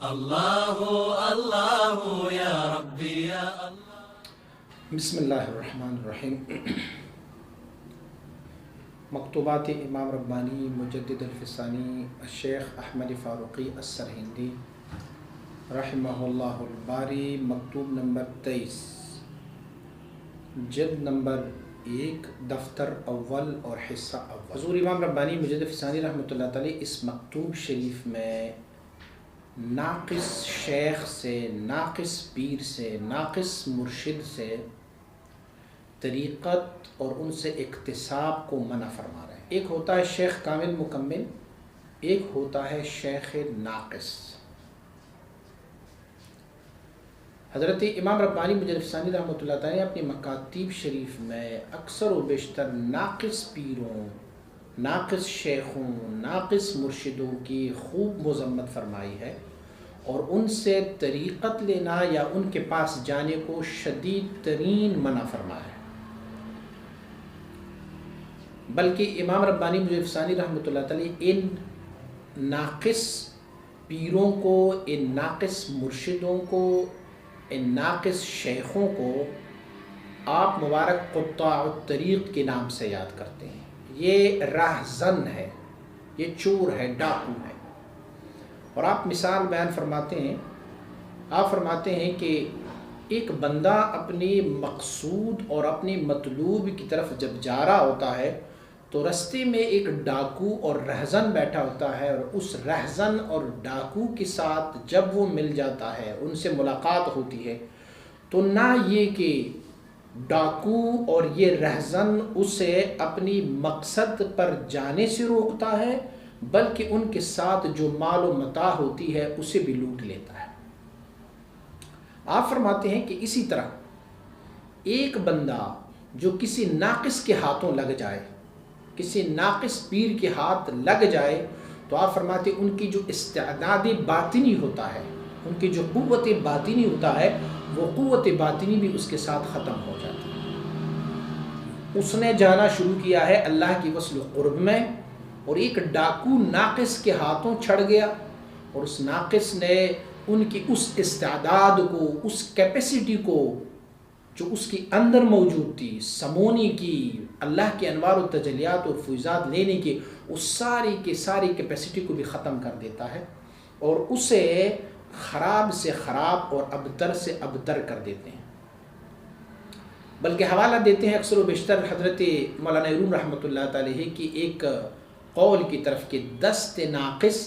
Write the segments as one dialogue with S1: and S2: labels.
S1: اللہ اللہ یا ربی یا اللہ۔
S2: بسم اللہ الرحمن الرحیم۔ مکتوبات امام ربانی مجدد الفسانی الشیخ احمد فاروقی السرہندی رحمہ اللہ الباری، مکتوب نمبر 23، جلد نمبر 1، دفتر اول اور حصہ اول۔ حضور امام ربانی مجدد الفسانی رحمۃ اللہ تعالی اس مکتوب شریف میں ناقص شیخ سے، ناقص پیر سے، ناقص مرشد سے طریقت اور ان سے اکتساب کو منع فرما رہے ہیں۔ ایک ہوتا ہے شیخ کامل مکمل، ایک ہوتا ہے شیخ ناقص۔ حضرت امام ربانی مجدد الفسانی رحمۃ اللہ تعالی نے اپنی مکاتیب شریف میں اکثر و بیشتر ناقص پیروں، ناقص شیخوں، ناقص مرشدوں کی خوب مذمت فرمائی ہے اور ان سے طریقت لینا یا ان کے پاس جانے کو شدید ترین منع فرمایا ہے۔ بلکہ امام ربانی مجدد الفسانی رحمۃ اللہ تعالی ان ناقص پیروں کو، ان ناقص مرشدوں کو، ان ناقص شیخوں کو آپ مبارک قطاع الطریق کے نام سے یاد کرتے ہیں۔ یہ راہزن ہے، یہ چور ہے، ڈاکو ہے۔ اور آپ مثال بیان فرماتے ہیں، آپ فرماتے ہیں کہ ایک بندہ اپنی مقصود اور اپنی مطلوب کی طرف جب جا رہا ہوتا ہے تو رستے میں ایک ڈاکو اور رہزن بیٹھا ہوتا ہے، اور اس رہزن اور ڈاکو کے ساتھ جب وہ مل جاتا ہے، ان سے ملاقات ہوتی ہے، تو نہ یہ کہ ڈاکو اور یہ رہزن اسے اپنی مقصد پر جانے سے روکتا ہے، بلکہ ان کے ساتھ جو مال و متاع ہوتی ہے اسے بھی لوٹ لیتا ہے۔ آپ فرماتے ہیں کہ اسی طرح ایک بندہ جو کسی ناقص کے ہاتھوں لگ جائے، کسی ناقص پیر کے ہاتھ لگ جائے، تو آپ فرماتے ہیں ان کی جو استعداد باطنی ہوتا ہے، ان کی جو قوت باطنی ہوتا ہے، وہ قوت باطنی بھی اس کے ساتھ ختم ہو جاتی ہے۔ اس نے جانا شروع کیا ہے اللہ کی وصل و قرب میں، اور ایک ڈاکو ناقص کے ہاتھوں چھڑ گیا، اور اس ناقص نے ان کی اس استعداد کو، اس کیپیسٹی کو جو اس کی اندر موجود تھی، سمونے کی، اللہ کے انوار و تجلیات اور فیضات لینے کی، اس ساری کی ساری کیپیسٹی کو بھی ختم کر دیتا ہے، اور اسے خراب سے خراب اور ابتر سے ابتر کر دیتے ہیں۔ بلکہ حوالہ دیتے ہیں اکثر و بیشتر حضرت مولانا روم رحمۃ اللہ تعالی کی ایک قول کی طرف کہ دست ناقص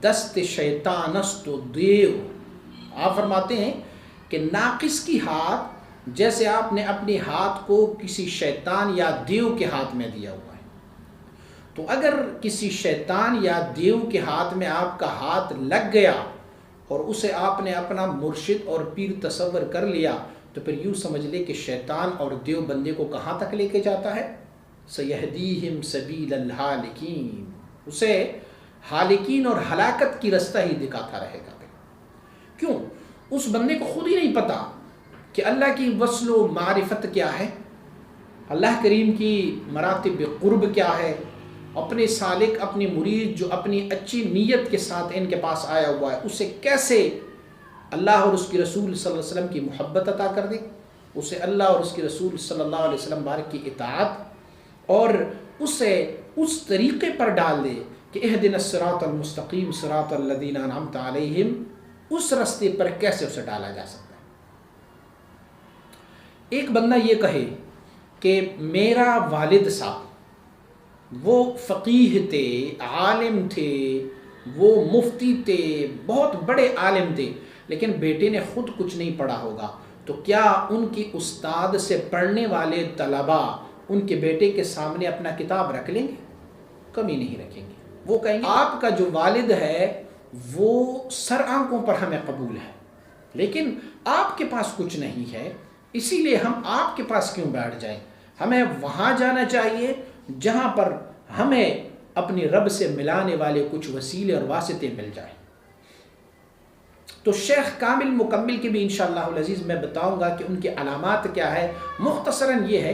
S2: دست شیطان است و دیو۔ آپ فرماتے ہیں کہ ناقص کی ہاتھ جیسے آپ نے اپنے ہاتھ کو کسی شیطان یا دیو کے ہاتھ میں دیا ہوا ہے، تو اگر کسی شیطان یا دیو کے ہاتھ میں آپ کا ہاتھ لگ گیا اور اسے آپ نے اپنا مرشد اور پیر تصور کر لیا، تو پھر یوں سمجھ لے کہ شیطان اور دیو بندے کو کہاں تک لے کے جاتا ہے؟ سَيَهْدِيهِمْ سَبِيلَ الْحَالِكِينَ، اسے حالکین اور ہلاکت کی رستہ ہی دکھاتا رہے گا۔ کیوں؟ اس بندے کو خود ہی نہیں پتا کہ اللہ کی وصل و معرفت کیا ہے، اللہ کریم کی مراتب قرب کیا ہے، اپنے سالک، اپنی مرید جو اپنی اچھی نیت کے ساتھ ان کے پاس آیا ہوا ہے، اسے کیسے اللہ اور اس کی رسول صلی اللہ علیہ وسلم کی محبت عطا کر دے، اسے اللہ اور اس کی رسول صلی اللہ علیہ وسلم بارک کی اطاعت، اور اسے اس طریقے پر ڈال دے کہ اہدنا الصراط المستقیم صراط الذین انعمت علیہم، اس رستے پر کیسے اسے ڈالا جا سکتا ہے۔ ایک بندہ یہ کہے کہ میرا والد صاحب وہ فقیہ تھے، عالم تھے، وہ مفتی تھے، بہت بڑے عالم تھے، لیکن بیٹے نے خود کچھ نہیں پڑھا ہوگا، تو کیا ان کی استاد سے پڑھنے والے طلباء ان کے بیٹے کے سامنے اپنا کتاب رکھ لیں گے؟ کمی نہیں رکھیں گے۔ وہ کہیں گے آپ کا جو والد ہے وہ سر آنکھوں پر ہمیں قبول ہے، لیکن آپ کے پاس کچھ نہیں ہے، اسی لیے ہم آپ کے پاس کیوں بیٹھ جائیں؟ ہمیں وہاں جانا چاہیے جہاں پر ہمیں اپنی رب سے ملانے والے کچھ وسیلے اور واسطے مل جائیں۔ تو شیخ کامل مکمل کے بھی انشاءاللہ العزیز میں بتاؤں گا کہ ان کی علامات کیا ہے۔ مختصراً یہ ہے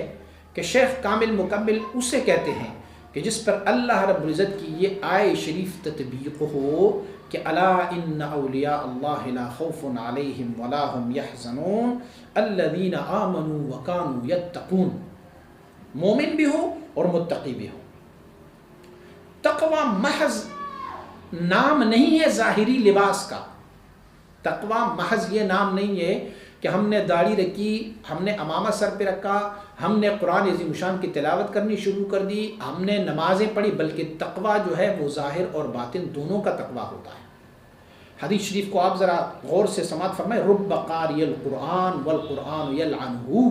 S2: کہ شیخ کامل مکمل اسے کہتے ہیں کہ جس پر اللہ رب العزت کی یہ آیے شریف تطبیق ہو کہ الا ان اولیاء اللہ لا خوف علیہم ولا هم یحزنون الذین آمنوا وکانوا یتقون. مومن بھی ہو اور متقی بھی ہو. تقوی محض نام نہیں ہے ظاہری لباس کا. تقوی محض یہ نام نہیں ہے کہ ہم نے داڑھی رکھی، ہم نے عمامہ سر پہ رکھا، ہم نے قرآن عظیم شان کی تلاوت کرنی شروع کر دی، ہم نے نمازیں پڑھی، بلکہ تقوی جو ہے وہ ظاہر اور باطن دونوں کا تقوی ہوتا ہے. حدیث شریف کو آپ ذرا غور سے سماعت فرمائیں. رب قاری القرآن والقرآن یلعنہ.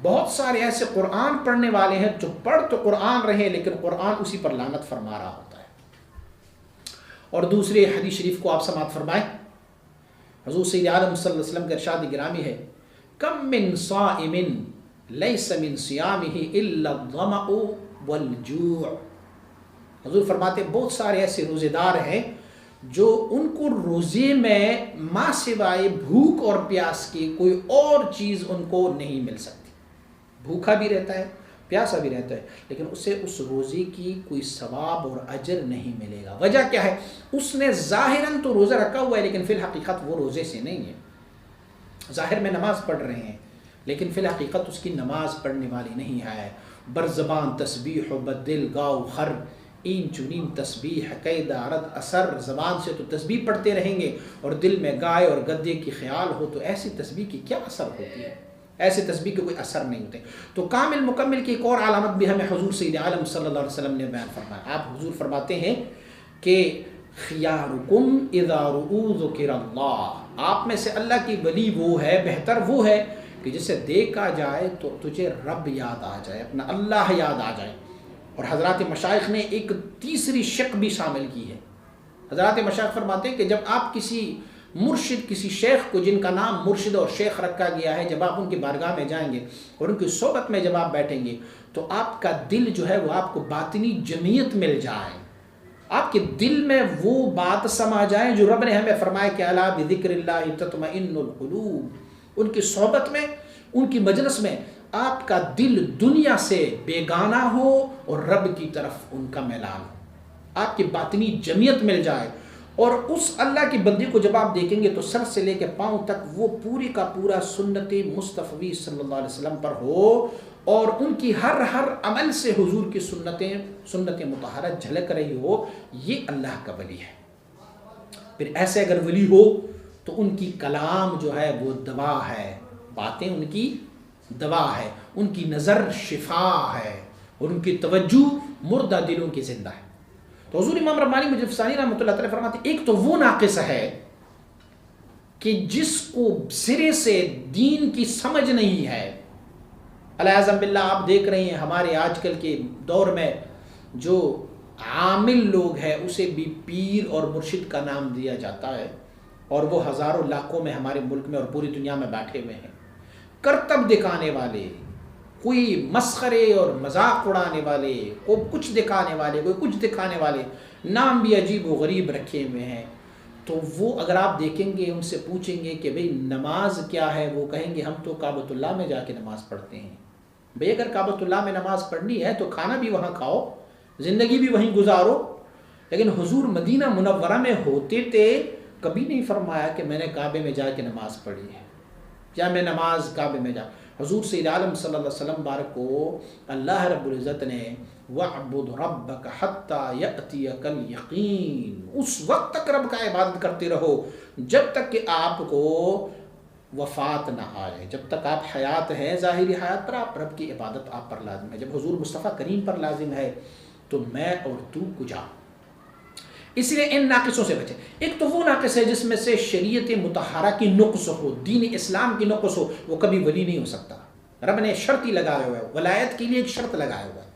S2: بہت سارے ایسے قرآن پڑھنے والے ہیں جو پڑھ تو قرآن رہے لیکن قرآن اسی پر لعنت فرما رہا ہوتا ہے. اور دوسرے حدیث شریف کو آپ سماعت فرمائیں. حضور سید عالم صلی اللہ علیہ وسلم کا ارشاد گرامی ہے کم من صائم لیس من صیامہ الا الظمأ والجوع. حضور فرماتے بہت سارے ایسے روزے دار ہیں جو ان کو روزے میں ماں سوائے بھوک اور پیاس کی کوئی اور چیز ان کو نہیں مل سکتی. بھوکا بھی رہتا ہے، پیاسا بھی رہتا ہے، لیکن اسے اس روزے کی کوئی ثواب اور اجر نہیں ملے گا. وجہ کیا ہے؟ اس نے ظاہراً تو روزہ رکھا ہوا ہے لیکن فی الحقیقت وہ روزے سے نہیں ہے. ظاہر میں نماز پڑھ رہے ہیں لیکن فی الحقیقت اس کی نماز پڑھنے والی نہیں ہے. برزبان تسبیح و بدل گاؤ خر این چنین تسبیح قید عرد اثر. زبان سے تو تسبیح پڑھتے رہیں گے اور دل میں گائے اور گدے کی خیال ہو تو ایسی تسبیح کی کیا اثر ہوتی ہے؟ ایسے تسبیح کے کوئی اثر نہیں ہوتے. تو کامل مکمل کی ایک اور علامت بھی ہمیں حضور سید عالم صلی اللہ علیہ وسلم نے بیان فرمایا. آپ حضور فرماتے ہیں کہ خیارکم اذا رؤوا ذکر اللہ. آپ میں سے اللہ کی ولی وہ ہے، بہتر وہ ہے کہ جسے دیکھا جائے تو تجھے رب یاد آ جائے، اپنا اللہ یاد آ جائے. اور حضرات مشائخ نے ایک تیسری شق بھی شامل کی ہے. حضرات مشائخ فرماتے ہیں کہ جب آپ کسی مرشد، کسی شیخ کو جن کا نام مرشد اور شیخ رکھا گیا ہے، جب آپ ان کی بارگاہ میں جائیں گے اور ان کی صحبت میں جب آپ بیٹھیں گے تو آپ کا دل جو ہے وہ آپ کو باطنی جمعیت مل جائے، آپ کے دل میں وہ بات سما جائے جو رب نے ہمیں فرمایا کہ الا بذکر اللہ تطمئن القلوب. ان کی صحبت میں، ان کی مجلس میں آپ کا دل دنیا سے بیگانہ ہو اور رب کی طرف ان کا میلان ہو، آپ کی باطنی جمعیت مل جائے. اور اس اللہ کی بندی کو جب آپ دیکھیں گے تو سر سے لے کے پاؤں تک وہ پوری کا پورا سنت مصطفی صلی اللہ علیہ وسلم پر ہو اور ان کی ہر عمل سے حضور کی سنت مطہرہ جھلک رہی ہو. یہ اللہ کا ولی ہے. پھر ایسے اگر ولی ہو تو ان کی کلام جو ہے وہ دوا ہے، باتیں ان کی دوا ہے، ان کی نظر شفا ہے اور ان کی توجہ مردہ دلوں کی زندہ ہے. تو حضور امام ربانی مجد ثانی رحمۃ اللہ تعالی فرماتے ایک تو وہ ناقص ہے کہ جس کو سرے سے دین کی سمجھ نہیں ہے. علیہ باللہ آپ دیکھ رہے ہیں ہمارے آج کل کے دور میں جو عامل لوگ ہیں اسے بھی پیر اور مرشد کا نام دیا جاتا ہے اور وہ ہزاروں لاکھوں میں ہمارے ملک میں اور پوری دنیا میں بیٹھے ہوئے ہیں. کرتب دکھانے والے، کوئی مسخرے اور مذاق اڑانے والے، کوئی کچھ دکھانے والے، کوئی کچھ دکھانے والے، نام بھی عجیب و غریب رکھے ہوئے ہیں. تو وہ اگر آپ دیکھیں گے، ان سے پوچھیں گے کہ بھئی نماز کیا ہے، وہ کہیں گے ہم تو کعبۃ اللہ میں جا کے نماز پڑھتے ہیں. بھئی اگر کعبۃ اللہ میں نماز پڑھنی ہے تو کھانا بھی وہاں کھاؤ، زندگی بھی وہیں گزارو. لیکن حضور مدینہ منورہ میں ہوتے تھے، کبھی نہیں فرمایا کہ میں نے کعبے میں جا کے نماز پڑھی ہے یا میں نماز کعبے میں جا. حضور سید عالم صلی اللہ علیہ وسلم بارک کو اللہ رب العزت نے وَاعْبُدْ رَبَّكَ حَتَّى يَأْتِيَكَ الْيَقِينُ، اس وقت تک رب کا عبادت کرتے رہو جب تک کہ آپ کو وفات نہ آئے، جب تک آپ حیات ہیں ظاہری حیات پر آپ رب کی عبادت آپ پر لازم ہے. جب حضور مصطفیٰ کریم پر لازم ہے تو میں اور تو کجا. اس لیے ان ناقصوں سے بچے. ایک تو وہ ناقص ہے جس میں سے شریعت مطہرہ کی نقص ہو، دین اسلام کی نقص ہو، وہ کبھی ولی نہیں ہو سکتا. رب نے شرط ہی لگایا ہوا ہے، ولایت کے لیے ایک شرط لگایا ہوا ہے.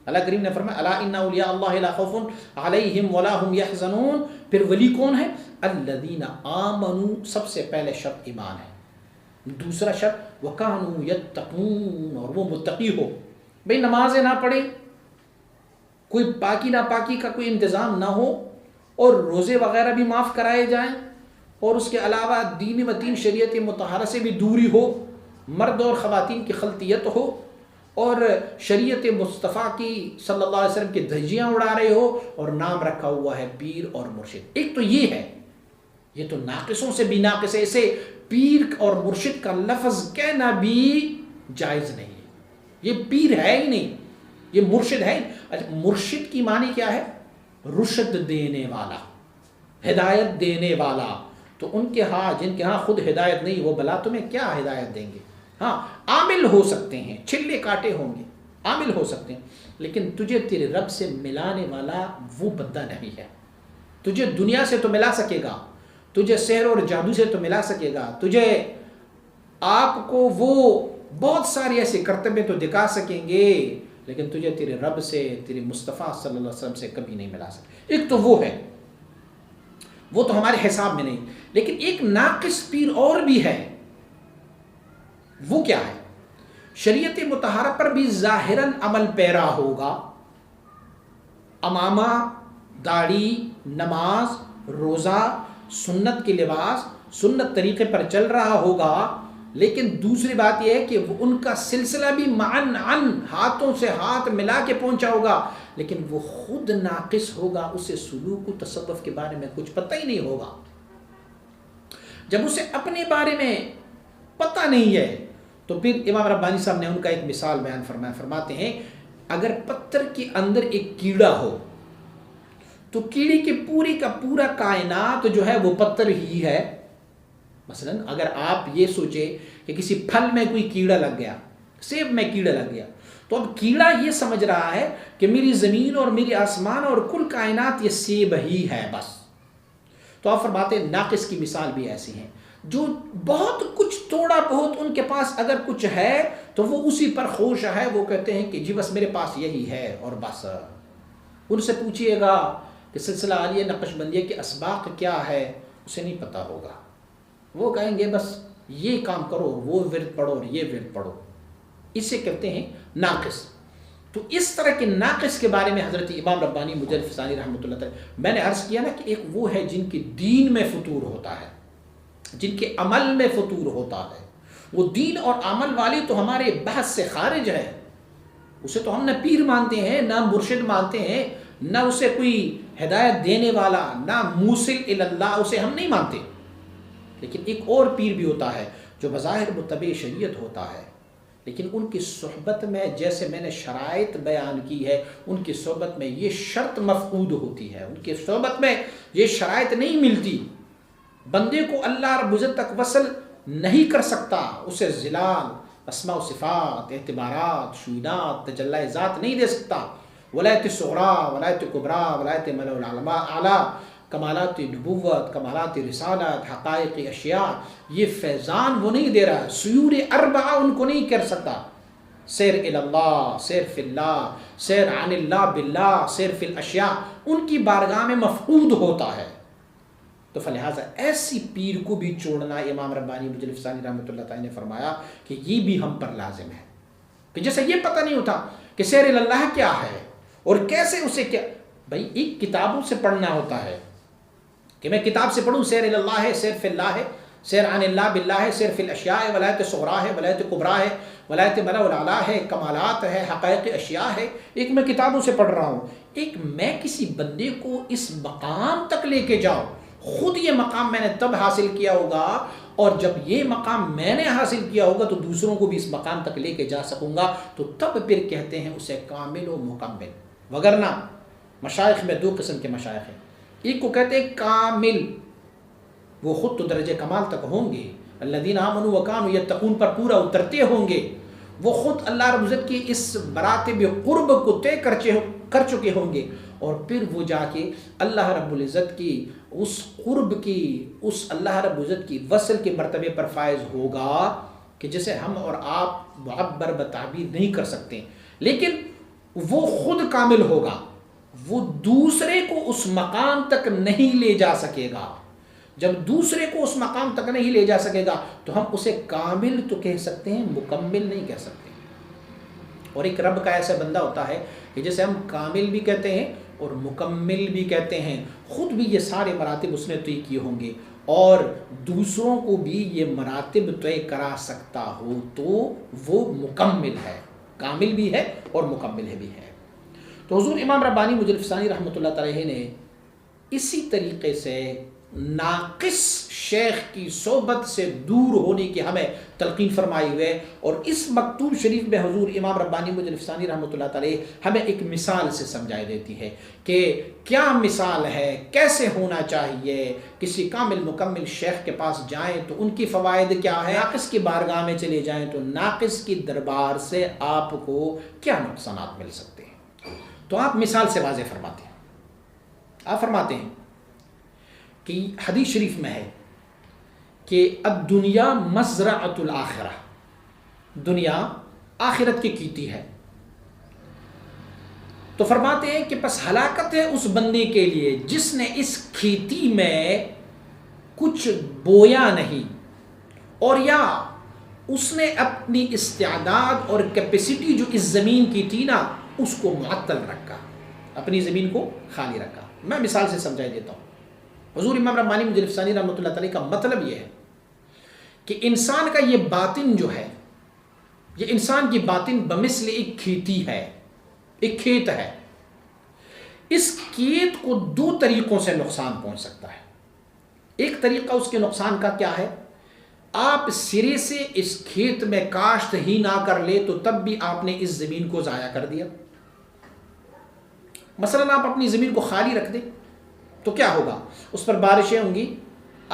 S2: اللہ کریم نے فرمایا الا ان اولیاء اللہ لا خوف علیہم ولا هم یحزنون. پھر ولی کون ہے؟ الذین آمنوا، سب سے پہلے شرط ایمان ہے. دوسرا شرط وکانوا یتقون، اور وہ متقی ہو. بھئی نمازیں نہ پڑھے، کوئی پاکی ناپاکی کا کوئی انتظام نہ ہو اور روزے وغیرہ بھی معاف کرائے جائیں اور اس کے علاوہ دین و دین شریعت مطہرہ سے بھی دوری ہو، مرد اور خواتین کی خلطیت ہو اور شریعت مصطفیٰ کی صلی اللہ علیہ وسلم کی دھجیاں اڑا رہے ہو اور نام رکھا ہوا ہے پیر اور مرشد. ایک تو یہ ہے، یہ تو ناقصوں سے بھی ناقص ہے. اسے پیر اور مرشد کا لفظ کہنا بھی جائز نہیں ہے. یہ پیر ہے ہی نہیں، یہ مرشد ہے. اچھا، مرشد کی معنی کیا ہے؟ رشد دینے والا، ہدایت دینے والا. تو ان کے ہاں، جن کے ہاں خود ہدایت نہیں، وہ بلا تمہیں کیا ہدایت دیں گے؟ ہاں عامل ہو سکتے ہیں، چھلے کاٹے ہوں گے، عامل ہو سکتے ہیں، لیکن تجھے تیرے رب سے ملانے والا وہ بندہ نہیں ہے. تجھے دنیا سے تو ملا سکے گا، تجھے سحر اور جادو سے تو ملا سکے گا، تجھے آپ کو وہ بہت ساری ایسے کرتبے تو دکھا سکیں گے، لیکن تجھے تیرے رب سے، تیرے مصطفیٰ صلی اللہ علیہ وسلم سے کبھی نہیں ملا سکے. ایک تو وہ ہے، وہ تو ہمارے حساب میں نہیں. لیکن ایک ناقص پیر اور بھی ہے. وہ کیا ہے؟ شریعت مطہرہ پر بھی ظاہراً عمل پیرا ہوگا، امامہ، داڑھی، نماز، روزہ، سنت کے لباس، سنت طریقے پر چل رہا ہوگا، لیکن دوسری بات یہ ہے کہ وہ ان کا سلسلہ بھی معن ہاتھوں سے ہاتھ ملا کے پہنچا ہوگا، لیکن وہ خود ناقص ہوگا. اسے سلوک و تصوف کے بارے میں کچھ پتہ ہی نہیں ہوگا. جب اسے اپنے بارے میں پتہ نہیں ہے تو پھر امام ربانی صاحب نے ان کا ایک مثال بیان فرماتے ہیں، اگر پتھر کے اندر ایک کیڑا ہو تو کیڑے کے پوری کا پورا کائنات جو ہے وہ پتھر ہی ہے. مثلا اگر آپ یہ سوچیں کہ کسی پھل میں کوئی کیڑا لگ گیا، سیب میں کیڑا لگ گیا، تو اب کیڑا یہ سمجھ رہا ہے کہ میری زمین اور میری آسمان اور کل کائنات یہ سیب ہی ہے بس. تو آپ فرماتے ہیں ناقص کی مثال بھی ایسی ہیں، جو بہت کچھ تھوڑا بہت ان کے پاس اگر کچھ ہے تو وہ اسی پر خوش ہے. وہ کہتے ہیں کہ جی بس میرے پاس یہی ہے اور بس. ان سے پوچھئے گا کہ سلسلہ عالیہ نقشبندیہ کے اسباق کیا ہے، اسے نہیں پتہ ہوگا. وہ کہیں گے بس یہ کام کرو، وہ ورد پڑھو اور یہ ورد پڑھو. اسے کہتے ہیں ناقص. تو اس طرح کے ناقص کے بارے میں حضرت امام ربانی مجدد فسانی رحمۃ اللہ تعالی، میں نے عرض کیا نا کہ ایک وہ ہے جن کے دین میں فطور ہوتا ہے، جن کے عمل میں فطور ہوتا ہے. وہ دین اور عمل والی تو ہمارے بحث سے خارج ہے. اسے تو ہم نہ پیر مانتے ہیں، نہ مرشد مانتے ہیں، نہ اسے کوئی ہدایت دینے والا، نہ موصل الی اللہ، اسے ہم نہیں مانتے. لیکن ایک اور پیر بھی ہوتا ہے جو بظاہر متبع شریعت ہوتا ہے، لیکن ان کی صحبت میں جیسے میں نے شرائط بیان کی ہے، ان کی صحبت میں یہ شرط مفقود ہوتی ہے، ان کی صحبت میں یہ شرائط نہیں ملتی. بندے کو اللہ رب العزت تک وصل نہیں کر سکتا، اسے ظلال، اسماء و صفات، اعتبارات، شوینات، تجلی ذات نہیں دے سکتا. ولایت صغریٰ، ولایت کبریٰ، ولایت ملأ العلماء اعلیٰ، کمالات نبوت، کمالات رسالت، حقائق اشیاء، یہ فیضان وہ نہیں دے رہا. سیور اربعہ ان کو نہیں کر سکتا. سیر الی اللہ، سیر فی اللہ، سیر عن اللہ باللہ، سیر فی الاشیاء ان کی بارگاہ میں مفقود ہوتا ہے. تو فلہذا ایسی پیر کو بھی چھوڑنا، امام ربانی مجدد فسانی رحمۃ اللہ تعالی نے فرمایا کہ یہ بھی ہم پر لازم ہے. کہ جیسے یہ پتہ نہیں ہوتا کہ سیر الی اللہ کیا ہے اور کیسے اسے کیا، بھائی ایک کتابوں سے پڑھنا ہوتا ہے کہ میں کتاب سے پڑھوں سیر الی اللہ ہے، سیر فی اللہ ہے، سیر عن اللہ باللہ ہے، سیر فی الاشیاء ہے، ولایت صغریٰ ہے، ولایت کبریٰ ہے، ولایت ملأ الاعلیٰ ہے، کمالات ہے، حقائق اشیاء ہے. ایک میں کتابوں سے پڑھ رہا ہوں، ایک میں کسی بندے کو اس مقام تک لے کے جاؤ. خود یہ مقام میں نے تب حاصل کیا ہوگا، اور جب یہ مقام میں نے حاصل کیا ہوگا تو دوسروں کو بھی اس مقام تک لے کے جا سکوں گا. تو تب پھر کہتے ہیں اسے کامل و مکمل. وگرنہ مشائخ میں دو قسم کے مشائخ ہیں. ایک کو کہتے ہیں کامل، وہ خود تو درجہ کمال تک ہوں گے، الذین آمنوا وکانوا یتقون پر پورا اترتے ہوں گے، وہ خود اللہ رب العزت کی اس مراتب قرب کو طے کر چکے ہوں گے، اور پھر وہ جا کے اللہ رب العزت کی اس قرب کی، اس اللہ رب العزت کی وصل کے مرتبے پر فائز ہوگا کہ جسے ہم اور آپ معبر بتعبیر نہیں کر سکتے. لیکن وہ خود کامل ہوگا، وہ دوسرے کو اس مقام تک نہیں لے جا سکے گا. جب دوسرے کو اس مقام تک نہیں لے جا سکے گا تو ہم اسے کامل تو کہہ سکتے ہیں، مکمل نہیں کہہ سکتے. اور ایک رب کا ایسا بندہ ہوتا ہے کہ جسے ہم کامل بھی کہتے ہیں اور مکمل بھی کہتے ہیں. خود بھی یہ سارے مراتب اس نے طے کیے ہوں گے اور دوسروں کو بھی یہ مراتب طے کرا سکتا ہو تو وہ مکمل ہے. کامل بھی ہے اور مکمل بھی ہے۔ تو حضور امام ربانی مجد الفسانی رحمۃ اللہ علیہ نے اسی طریقے سے ناقص شیخ کی صحبت سے دور ہونے کی ہمیں تلقین فرمائی ہوئے، اور اس مکتوب شریف میں حضور امام ربانی مجد الفسانی رحمۃ اللہ علیہ ہمیں ایک مثال سے سمجھائی دیتی ہے کہ کیا مثال ہے، کیسے ہونا چاہیے، کسی کامل مکمل شیخ کے پاس جائیں تو ان کی فوائد کیا ہے، ناقص کی بارگاہ میں چلے جائیں تو ناقص کی دربار سے آپ کو کیا نقصانات مل سکتے ہیں۔ تو آپ مثال سے واضح فرماتے ہیں، آپ فرماتے ہیں کہ حدیث شریف میں ہے کہ الدنیا مزرعۃ الآخرہ، دنیا آخرت کی کھیتی ہے۔ تو فرماتے ہیں کہ پس ہلاکت ہے اس بندے کے لیے جس نے اس کھیتی میں کچھ بویا نہیں، اور یا اس نے اپنی استعداد اور کیپیسٹی جو اس زمین کی تھی نا اس کو معطل رکھا، اپنی زمین کو خالی رکھا۔ میں مثال سے سمجھائی دیتا ہوں۔ حضور امام ربانی مجد الفسانی رحمۃ اللہ علیہ کا مطلب یہ ہے کہ انسان کا یہ باطن جو ہے، یہ انسان کی باطن بمثل ایک کھیتی ہے، ایک کھیت ہے۔ اس کھیت کو دو طریقوں سے نقصان پہنچ سکتا ہے۔ ایک طریقہ اس کے نقصان کا کیا ہے، آپ سرے سے اس کھیت میں کاشت ہی نہ کر لے تو تب بھی آپ نے اس زمین کو ضائع کر دیا۔ مثلا آپ اپنی زمین کو خالی رکھ دیں تو کیا ہوگا، اس پر بارشیں ہوں گی،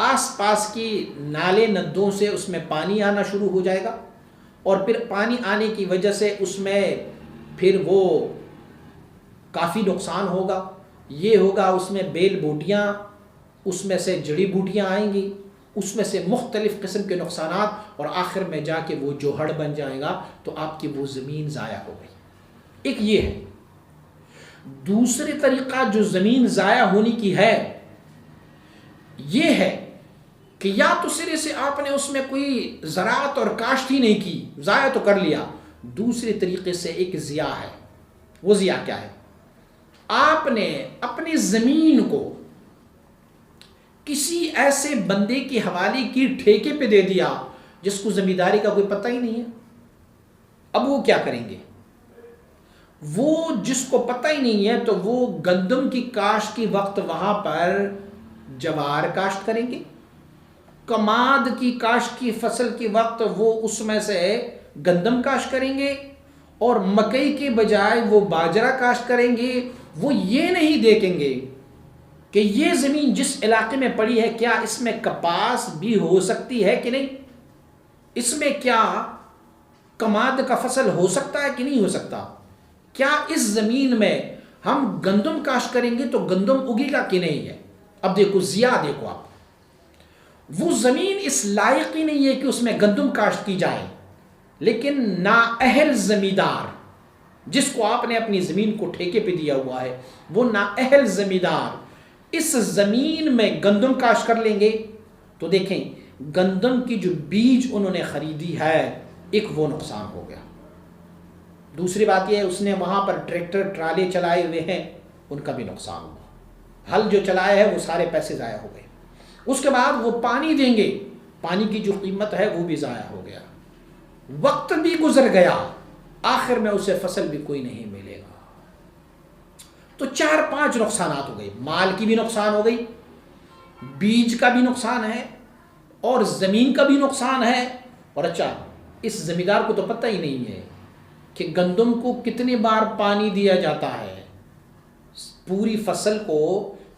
S2: آس پاس کی نالے ندوں سے اس میں پانی آنا شروع ہو جائے گا، اور پھر پانی آنے کی وجہ سے اس میں پھر وہ کافی نقصان ہوگا۔ یہ ہوگا اس میں بیل بوٹیاں، اس میں سے جڑی بوٹیاں آئیں گی، اس میں سے مختلف قسم کے نقصانات، اور آخر میں جا کے وہ جوہڑ بن جائے گا تو آپ کی وہ زمین ضائع ہو گئی۔ ایک یہ ہے۔ دوسری طریقہ جو زمین ضائع ہونے کی ہے یہ ہے کہ یا تو سرے سے آپ نے اس میں کوئی زراعت اور کاشت ہی نہیں کی، ضائع تو کر لیا۔ دوسرے طریقے سے ایک ضیاء ہے۔ وہ ضیاء کیا ہے، آپ نے اپنی زمین کو کسی ایسے بندے کے حوالے کی ٹھیکے پہ دے دیا جس کو زمینداری کا کوئی پتہ ہی نہیں ہے۔ اب وہ کیا کریں گے، وہ جس کو پتہ ہی نہیں ہے تو وہ گندم کی کاشت کی وقت وہاں پر جوار کاشت کریں گے، کماد کی کاشت کی فصل کے وقت وہ اس میں سے گندم کاشت کریں گے، اور مکئی کے بجائے وہ باجرہ کاشت کریں گے۔ وہ یہ نہیں دیکھیں گے کہ یہ زمین جس علاقے میں پڑی ہے کیا اس میں کپاس بھی ہو سکتی ہے کہ نہیں، اس میں کیا کماد کا فصل ہو سکتا ہے کہ نہیں ہو سکتا، کیا اس زمین میں ہم گندم کاشت کریں گے تو گندم اگے گا کہ نہیں ہے۔ اب دیکھو ضیاء، دیکھو آپ، وہ زمین اس لائق ہی نہیں ہے کہ اس میں گندم کاشت کی جائے، لیکن نااہل زمیندار جس کو آپ نے اپنی زمین کو ٹھیکے پہ دیا ہوا ہے، وہ نااہل زمیندار اس زمین میں گندم کاشت کر لیں گے تو دیکھیں گندم کی جو بیج انہوں نے خریدی ہے ایک وہ نقصان ہو گیا۔ دوسری بات یہ ہے اس نے وہاں پر ٹریکٹر ٹرالے چلائے ہوئے ہیں، ان کا بھی نقصان ہوا، ہل جو چلائے ہیں وہ سارے پیسے ضائع ہو گئے۔ اس کے بعد وہ پانی دیں گے، پانی کی جو قیمت ہے وہ بھی ضائع ہو گیا، وقت بھی گزر گیا، آخر میں اسے فصل بھی کوئی نہیں ملے گا۔ تو 4-5 نقصانات ہو گئے، مال کی بھی نقصان ہو گئی، بیج کا بھی نقصان ہے، اور زمین کا بھی نقصان ہے۔ اور اچھا اس زمیندار کو تو پتہ ہی نہیں ہے کہ گندم کو کتنے بار پانی دیا جاتا ہے، پوری فصل کو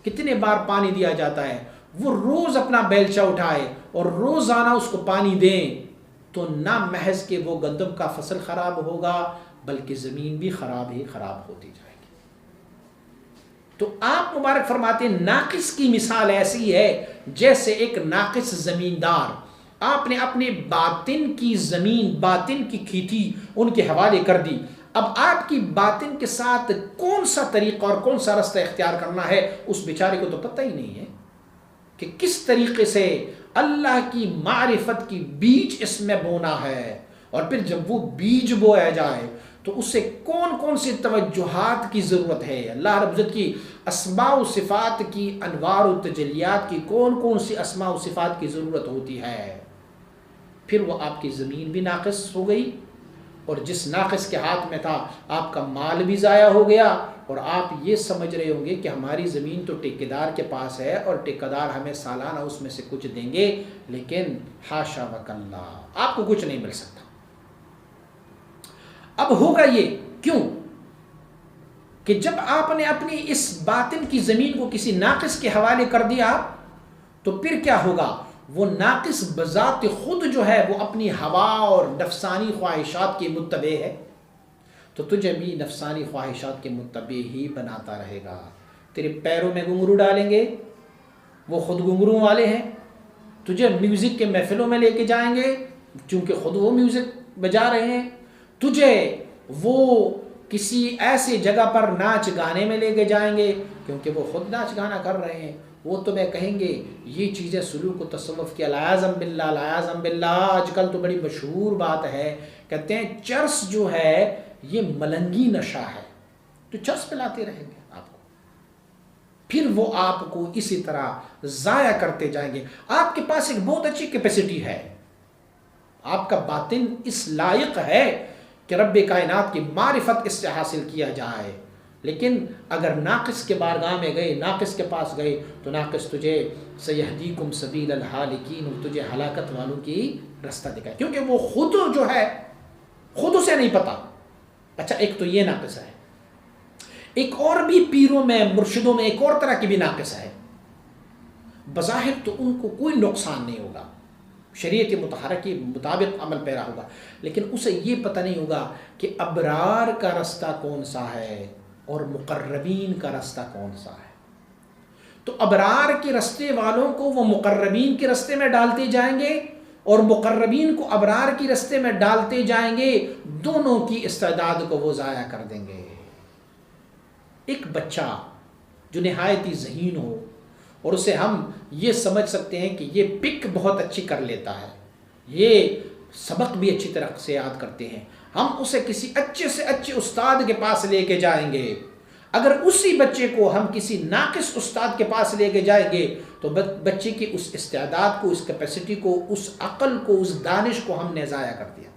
S2: کتنے بار پانی دیا جاتا ہے۔ وہ روز اپنا بیلچہ اٹھائے اور روزانہ اس کو پانی دیں تو نہ محض کہ وہ گندم کا فصل خراب ہوگا بلکہ زمین بھی خراب ہی خراب ہوتی جائے گی۔ تو آپ مبارک فرماتے ہیں ناقص کی مثال ایسی ہے جیسے ایک ناقص زمیندار، آپ نے اپنے باطن کی زمین، باطن کی کھیتی ان کے حوالے کر دی۔ اب آپ کی باطن کے ساتھ کون سا طریقہ اور کون سا رستہ اختیار کرنا ہے اس بیچارے کو تو پتہ ہی نہیں ہے کہ کس طریقے سے اللہ کی معرفت کی بیج اس میں بونا ہے، اور پھر جب وہ بیج بویا جائے تو اسے کون کون سی توجہات کی ضرورت ہے، اللہ رب العزت کی اسماء و صفات کی انوار و تجلیات کی کون کون سی اسماء و صفات کی ضرورت ہوتی ہے۔ پھر وہ آپ کی زمین بھی ناقص ہو گئی اور جس ناقص کے ہاتھ میں تھا آپ کا مال بھی ضائع ہو گیا، اور آپ یہ سمجھ رہے ہوں گے کہ ہماری زمین تو ٹھیکیدار کے پاس ہے اور ٹھیکیدار ہمیں سالانہ اس میں سے کچھ دیں گے، لیکن حاشا وکلا، آپ کو کچھ نہیں مل سکتا۔ اب ہوگا یہ کیوں کہ جب آپ نے اپنی اس باطن کی زمین کو کسی ناقص کے حوالے کر دیا تو پھر کیا ہوگا؟ وہ ناقص بذات خود جو ہے وہ اپنی ہوا اور نفسانی خواہشات کے متبع ہے، تو تجھے بھی نفسانی خواہشات کے متبع ہی بناتا رہے گا۔ تیرے پیروں میں گھنگرو ڈالیں گے، وہ خود گھنگرو والے ہیں، تجھے میوزک کے محفلوں میں لے کے جائیں گے چونکہ خود وہ میوزک بجا رہے ہیں، تجھے وہ کسی ایسی جگہ پر ناچ گانے میں لے کے جائیں گے کیونکہ وہ خود ناچ گانا کر رہے ہیں، وہ تمہیں کہیں گے یہ چیزیں سلوک و تصوف کی، العیاذ باللہ العیاذ باللہ۔ آج کل تو بڑی مشہور بات ہے، کہتے ہیں چرس جو ہے یہ ملنگی نشہ ہے، تو چرس پلاتے رہیں گے آپ کو، پھر وہ آپ کو اسی طرح ضائع کرتے جائیں گے۔ آپ کے پاس ایک بہت اچھی کیپیسٹی ہے، آپ کا باطن اس لائق ہے کہ رب کائنات کی معرفت اس سے حاصل کیا جائے، لیکن اگر ناقص کے بارگاہ میں گئے، ناقص کے پاس گئے تو ناقص تجھے سیہدیکم سبیل الحالکین، اور تجھے ہلاکت والوں کی رستہ دکھائے، کیونکہ وہ خود جو ہے خود اسے نہیں پتا۔ اچھا ایک تو یہ ناقص ہے، ایک اور بھی پیروں میں مرشدوں میں ایک اور طرح کی بھی ناقص ہے، بظاہر تو ان کو کوئی نقصان نہیں ہوگا، شریعت مطہرہ کے مطابق عمل پیرا ہوگا، لیکن اسے یہ پتہ نہیں ہوگا کہ ابرار کا رستہ کون سا ہے اور مقربین کا رستہ کون سا ہے۔ تو ابرار کے رستے والوں کو وہ مقربین کے رستے میں ڈالتے جائیں گے اور مقربین کو ابرار کی رستے میں ڈالتے جائیں گے، دونوں کی استعداد کو وہ ضائع کر دیں گے۔ ایک بچہ جو نہایت ہی ذہین ہو اور اسے ہم یہ سمجھ سکتے ہیں کہ یہ پک بہت اچھی کر لیتا ہے، یہ سبق بھی اچھی طرح سے یاد کرتے ہیں، ہم اسے کسی اچھے سے اچھے استاد کے پاس لے کے جائیں گے۔ اگر اسی بچے کو ہم کسی ناقص استاد کے پاس لے کے جائیں گے تو بچے کی اس استعداد کو، اس کیپیسٹی کو، اس عقل کو، اس دانش کو ہم نے ضائع کر دیا۔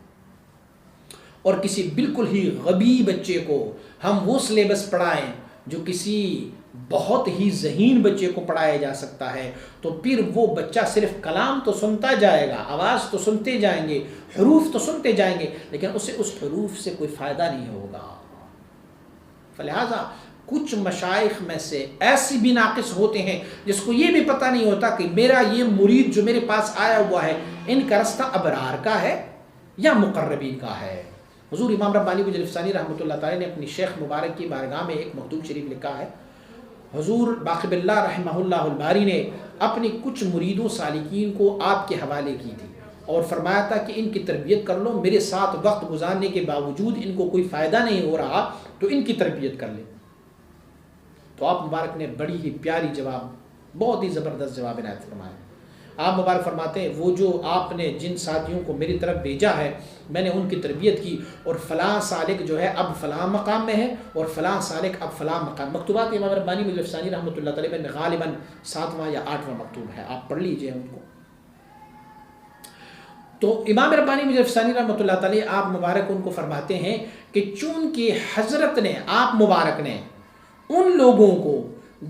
S2: اور کسی بالکل ہی غبی بچے کو ہم وہ سلیبس پڑھائیں جو کسی بہت ہی ذہین بچے کو پڑھایا جا سکتا ہے، تو پھر وہ بچہ صرف کلام تو سنتا جائے گا، آواز تو سنتے جائیں گے، حروف تو سنتے جائیں گے، لیکن اسے اس حروف سے کوئی فائدہ نہیں ہوگا۔ فلہذا کچھ مشائخ میں سے ایسی بھی ناقص ہوتے ہیں جس کو یہ بھی پتہ نہیں ہوتا کہ میرا یہ مرید جو میرے پاس آیا ہوا ہے ان کا رستہ ابرار کا ہے یا مقربین کا ہے۔ حضور امام ربانی مجلفسانی رحمۃ اللہ تعالی نے اپنی شیخ مبارک کی بارگاہ میں ایک مکتوب شریف لکھا ہے۔ حضور باقی اللہ رحمہ اللہ الباری نے اپنی کچھ مریدوں سالکین کو آپ کے حوالے کی تھی اور فرمایا تھا کہ ان کی تربیت کر لو، میرے ساتھ وقت گزارنے کے باوجود ان کو کوئی فائدہ نہیں ہو رہا تو ان کی تربیت کر لیں۔ تو آپ مبارک نے بڑی ہی پیاری جواب، بہت ہی زبردست جواب عنایت فرمایا۔ آپ مبارک فرماتے ہیں وہ جو آپ نے جن ساتھیوں کو میری طرف بھیجا ہے میں نے ان کی تربیت کی، اور فلاں سالک جو ہے اب فلاں مقام میں ہے اور فلاں سالک اب فلاں مقام۔ مکتوبات امام ربانی مجلفسانی رحمۃ اللہ تعالی میں غالباً 7واں یا 8واں مکتوب ہے، آپ پڑھ لیجئے ان کو۔ تو امام ربانی مجلفسانی رحمۃ اللہ تعالی آپ مبارک ان کو فرماتے ہیں کہ چونکہ حضرت نے، آپ مبارک نے ان لوگوں کو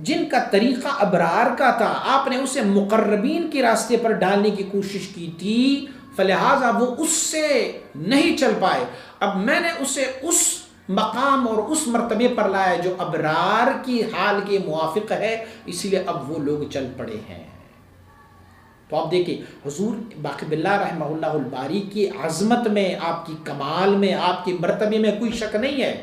S2: جن کا طریقہ ابرار کا تھا آپ نے اسے مقربین کے راستے پر ڈالنے کی کوشش کی تھی، فلہذا وہ اس سے نہیں چل پائے، اب میں نے اسے اس مقام اور اس مرتبے پر لایا جو ابرار کی حال کے موافق ہے، اس لیے اب وہ لوگ چل پڑے ہیں۔ تو آپ دیکھیں حضور باقی باللہ رحمہ اللہ الباری کی عظمت میں، آپ کی کمال میں، آپ کے مرتبے میں کوئی شک نہیں ہے،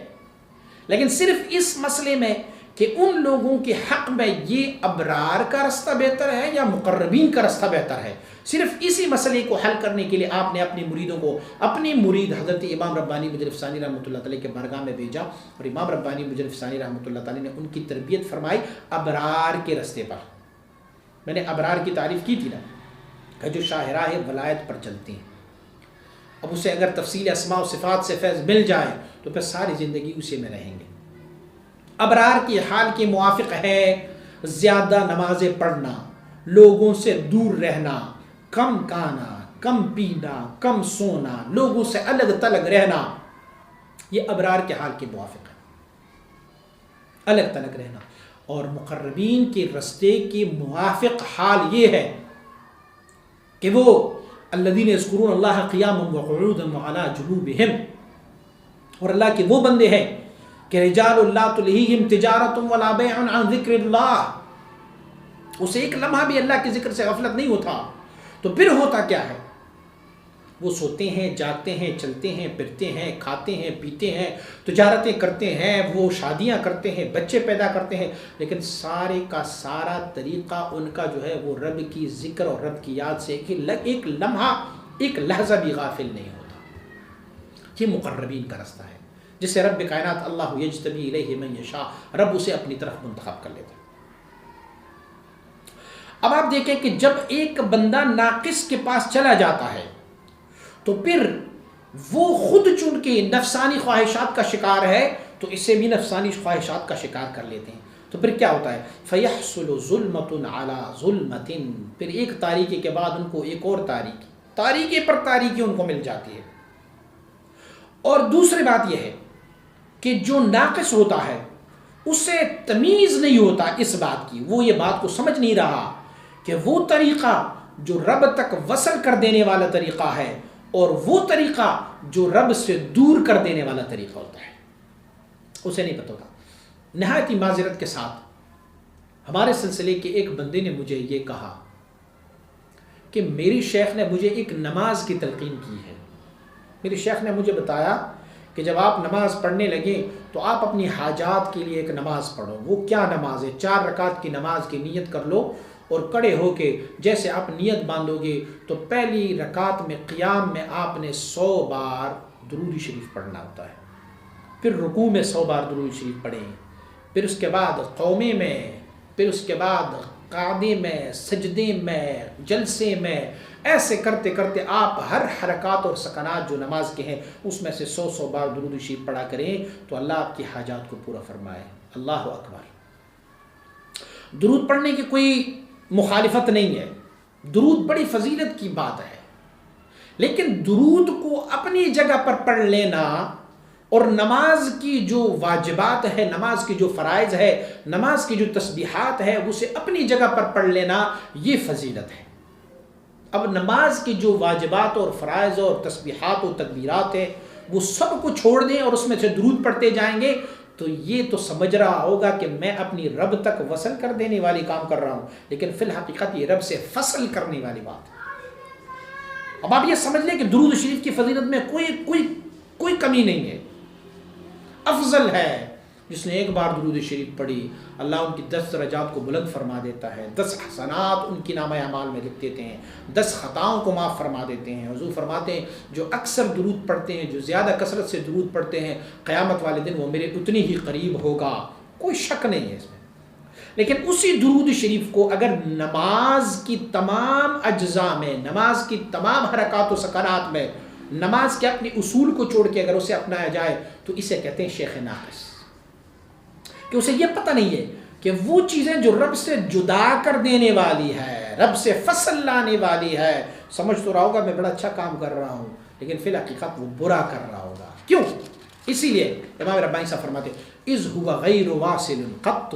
S2: لیکن صرف اس مسئلے میں کہ ان لوگوں کے حق میں یہ ابرار کا رستہ بہتر ہے یا مقربین کا رستہ بہتر ہے، صرف اسی مسئلے کو حل کرنے کے لیے آپ نے اپنے مریدوں کو، اپنی مرید حضرت امام ربانی مجلفسانی رحمۃ اللہ تعالی کے بارگاہ میں بھیجا اور امام ربانی مجلفسانی رحمۃ اللہ تعالی نے ان کی تربیت فرمائی ابرار کے رستے پر۔ میں نے ابرار کی تعریف کی تھی نا کہ جو شاہراہ ولایت پر چلتے ہیں، اب اسے اگر تفصیل اسماء و صفات سے فیض مل جائے تو پھر ساری زندگی اسی میں رہیں گے۔ ابرار کی حال کے موافق ہے زیادہ نمازیں پڑھنا، لوگوں سے دور رہنا، کم کھانا، کم پینا، کم سونا، لوگوں سے الگ تلگ رہنا، یہ ابرار کے حال کے موافق ہے، الگ تلگ رہنا. اور مقربین کے رستے کے موافق حال یہ ہے کہ وہ الذین یذکرون اللہ قیاما وقعودا وعلی جنوبہم، اور اللہ کے وہ بندے ہیں کہ رجال لا تلہیہم تجارۃ ولا بیع عن ذکر اللہ، اسے ایک لمحہ بھی اللہ کے ذکر سے غفلت نہیں ہوتا. تو پھر ہوتا کیا ہے؟ وہ سوتے ہیں، جاگتے ہیں، چلتے ہیں، پھرتے ہیں، کھاتے ہیں، پیتے ہیں، تجارتیں کرتے ہیں، وہ شادیاں کرتے ہیں، بچے پیدا کرتے ہیں، لیکن سارے کا سارا طریقہ ان کا جو ہے وہ رب کی ذکر اور رب کی یاد سے ایک لمحہ، ایک لحظہ بھی غافل نہیں ہوتا. یہ مقربین کا رستہ ہے جسے رب کائنات اللہ یجتبی الیہ من یشاء، رب اسے اپنی طرف منتخب کر لیتا ہے. اب آپ دیکھیں کہ جب ایک بندہ ناقص کے پاس چلا جاتا ہے تو پھر وہ خود چون کے نفسانی خواہشات کا شکار ہے تو اسے بھی نفسانی خواہشات کا شکار کر لیتے ہیں. تو پھر کیا ہوتا ہے؟ فَيَحْصُلُ ظُلْمَةٌ عَلَى ظُلْمَةٍ، پھر ایک تاریکی کے بعد ان کو ایک اور تاریکی پر تاریکی ان کو مل جاتی ہے. اور دوسری بات یہ ہے کہ جو ناقص ہوتا ہے اسے تمیز نہیں ہوتا اس بات کی، وہ یہ بات کو سمجھ نہیں رہا کہ وہ طریقہ جو رب تک وصل کر دینے والا طریقہ ہے اور وہ طریقہ جو رب سے دور کر دینے والا طریقہ ہوتا ہے، اسے نہیں پتہ ہوتا. نہایت ہی معذرت کے ساتھ ہمارے سلسلے کے ایک بندے نے مجھے یہ کہا کہ میری شیخ نے مجھے ایک نماز کی تلقین کی ہے. میری شیخ نے مجھے بتایا کہ جب آپ نماز پڑھنے لگیں تو آپ اپنی حاجات کے لیے ایک نماز پڑھو. وہ کیا نماز ہے؟ 4 رکعت کی نماز کی نیت کر لو اور کھڑے ہو کے جیسے آپ نیت باندھو گے تو پہلی رکعت میں قیام میں آپ نے 100 بار درود شریف پڑھنا ہوتا ہے، پھر رکوع میں 100 بار درود شریف پڑھیں، پھر اس کے بعد قومے میں، پھر اس کے بعد قعدے میں، سجدے میں، جلسے میں، ایسے کرتے کرتے آپ ہر حرکات اور سکنات جو نماز کے ہیں اس میں سے 100 بار درود شریف پڑھا کریں تو اللہ آپ کی حاجات کو پورا فرمائے. اللہ اکبر. درود پڑھنے کی کوئی مخالفت نہیں ہے، درود بڑی فضیلت کی بات ہے، لیکن درود کو اپنی جگہ پر پڑھ لینا اور نماز کی جو واجبات ہے، نماز کی جو فرائض ہے، نماز کی جو تسبیحات ہے اسے اپنی جگہ پر پڑھ لینا یہ فضیلت ہے. اب نماز کی جو واجبات اور فرائض اور تسبیحات و تکبیرات ہیں وہ سب کو چھوڑ دیں اور اس میں سے درود پڑھتے جائیں گے تو یہ تو سمجھ رہا ہوگا کہ میں اپنی رب تک وصل کر دینے والی کام کر رہا ہوں، لیکن فی الحقیقت یہ رب سے فصل کرنے والی بات ہے. اب آپ یہ سمجھ لیں کہ درود شریف کی فضیلت میں کوئی کمی نہیں ہے. افضل ہے جس نے ایک بار درود شریف پڑھی، اللہ ان کی 10 درجات کو بلند فرما دیتا ہے، 10 حسنات ان کی نامہ اعمال میں لکھ دیتے ہیں، 10 خطاؤں کو معاف فرما دیتے ہیں. حضور فرماتے ہیں جو اکثر درود پڑھتے ہیں، جو زیادہ کثرت سے درود پڑھتے ہیں، قیامت والے دن وہ میرے اتنی ہی قریب ہوگا. کوئی شک نہیں ہے اس میں. لیکن اسی درود شریف کو اگر نماز کی تمام اجزاء میں، نماز کی تمام حرکات و سکنات میں، نماز کے اپنے اصول کو چھوڑ کے اگر اسے اپنایا جائے تو اسے کہتے ہیں شیخ ناقص، کہ اسے یہ پتہ نہیں ہے کہ وہ چیزیں جو رب سے جدا کر دینے والی ہے، رب سے فصل لانے والی ہے، سمجھ تو رہا ہوگا میں بڑا اچھا کام کر رہا ہوں لیکن فی الحقیقت وہ برا کر رہا ہوگا. کیوں؟ اسی لیے امام ربانی صاحب فرماتے ہیں اذ هو غیر واصل قط،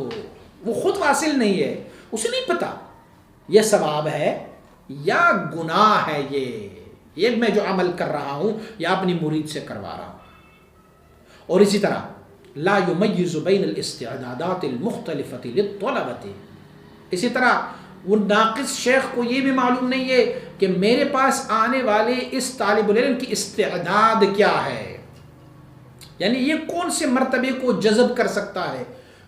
S2: وہ خود واصل نہیں ہے، اسے نہیں پتا یہ ثواب ہے یا گناہ ہے، یہ میں جو عمل کر رہا ہوں یا اپنی مرید سے کروا رہا ہوں. اور اسی طرح لا یمیز بین الاستعدادات المختلفۃ للطلبۃ، اسی طرح وہ ناقص شیخ کو یہ بھی معلوم نہیں ہے کہ میرے پاس آنے والے اس طالب العلم کی استعداد کیا ہے، یعنی یہ کون سے مرتبے کو جذب کر سکتا ہے،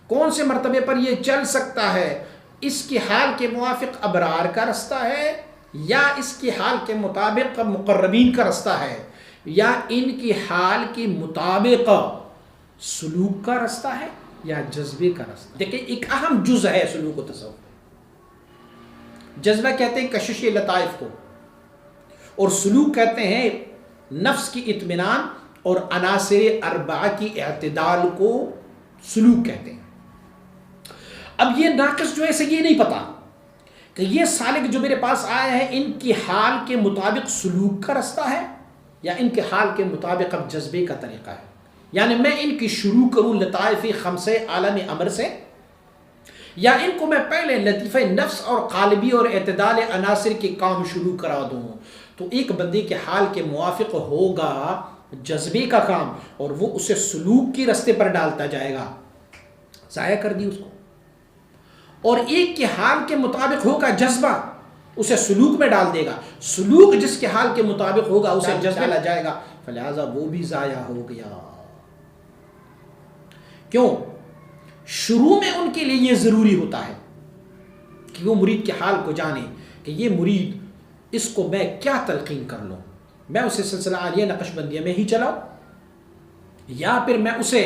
S2: کون سے مرتبے پر یہ چل سکتا ہے، اس کے حال کے موافق ابرار کا رستہ ہے یا اس کے حال کے مطابق مقربین کا رستہ ہے یا ان کی حال کے مطابق سلوک کا رستہ ہے یا جذبے کا رستہ. دیکھیں ایک اہم جز ہے سلوک و تصوف. جذبہ کہتے ہیں کشش لطائف کو، اور سلوک کہتے ہیں نفس کی اطمینان اور عناصر اربعہ کی اعتدال کو سلوک کہتے ہیں. اب یہ ناقص جو ہے اسے یہ نہیں پتا کہ یہ سالک جو میرے پاس آئے ہیں ان کی حال کے مطابق سلوک کا رستہ ہے یا ان کے حال کے مطابق اب جذبے کا طریقہ ہے. یعنی میں ان کی شروع کروں لطائف خمس عالم امر سے، یا ان کو میں پہلے لطیفہ نفس اور قالبی اور اعتدال عناصر کے کام شروع کرا دوں؟ تو ایک بندے کے حال کے موافق ہوگا جذبے کا کام، اور وہ اسے سلوک کے رستے پر ڈالتا جائے گا، ضائع کر دی اس کو. اور ایک کے حال کے مطابق ہوگا جذبہ، اسے سلوک میں ڈال دے گا. سلوک جس کے حال کے مطابق ہوگا اسے جذبہ ڈالا جائے گا، فلہذا وہ بھی ضائع ہو گیا. کیوں؟ شروع میں ان کے لیے یہ ضروری ہوتا ہے کہ وہ مرید کے حال کو جانے کہ یہ مرید، اس کو میں کیا تلقین کر لوں، میں اسے سلسلہ عالیہ نقش بندیہ میں ہی چلاؤں یا پھر میں اسے